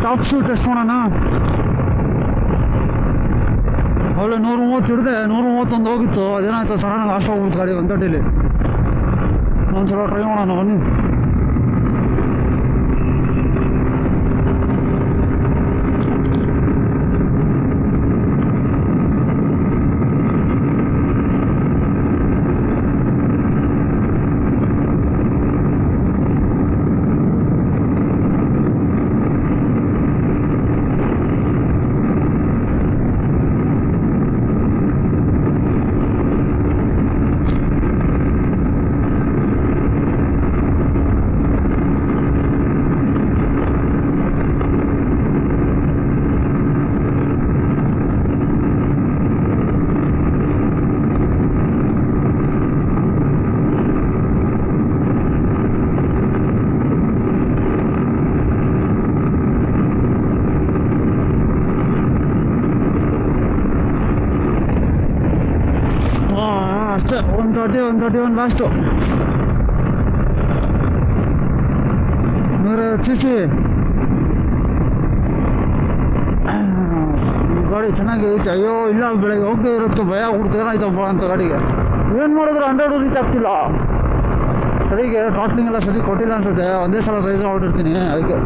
Top shoe test ಮಾಡೋಣ. ಅವಳೆ 130 ಹಿಡಿದೆ, 131 ಹೋಗಿತ್ತು. ಅದೇನಾಯ್ತು ಸಡನ್ನಾಗಿ ಆಫ್ ಹೋಗ್ಬಿಡ್ತು ಗಾಡಿ 130ಲಿ. ಒಂದ್ಸಲ ಟ್ರೈ ಮಾಡೋಣ ಬನ್ನಿ. ಅಷ್ಟೇ 131 ಲಾಸ್ಟು. 150 cc ಗಾಡಿ ಚೆನ್ನಾಗಿ ಐತೆ. ಅಯ್ಯೋ ಇಲ್ಲ, ಬೆಳಗ್ಗೆ ಹೋಗದೆ ಇರೋದಕ್ಕೆ ಭಯ ಆಗ್ಬಿಡ್ತು ಏನಾಯ್ತಪ್ಪ ಅಂತ ಗಾಡಿಗೆ. ಏನು ಮಾಡಿದ್ರು 100 ರೀಚ್ ಆಗ್ತಿಲ್ಲ. ಸರಿಗೆ ಟ್ರಾಟ್ಲಿಂಗ್ ಎಲ್ಲ ಸರಿ ಕೊಟ್ಟಿಲ್ಲ ಅನ್ಸುತ್ತೆ. ಒಂದೇ ಸಲ ರೈಸ್ ಮಾಡಿರ್ತೀನಿ ಅದಕ್ಕೆ.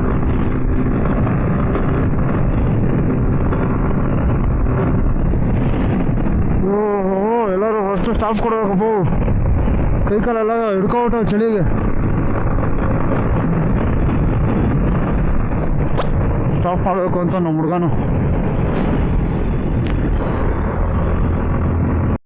ಓಹೋ, ಎಲ್ಲರೂ ಫಸ್ಟು ಸ್ಟಾಪ್ ಕೊಡಬೇಕಪ್ಪ. ಕೈ ಕಾಲೆಲ್ಲ ಹಿಡ್ಕೊಬಿಟ್ಟು ಚಳಿಗೆ. ಸ್ಟಾಪ್ ಮಾಡಬೇಕು ಅಂತ ನಮ್ಮ ಹುಡುಗನು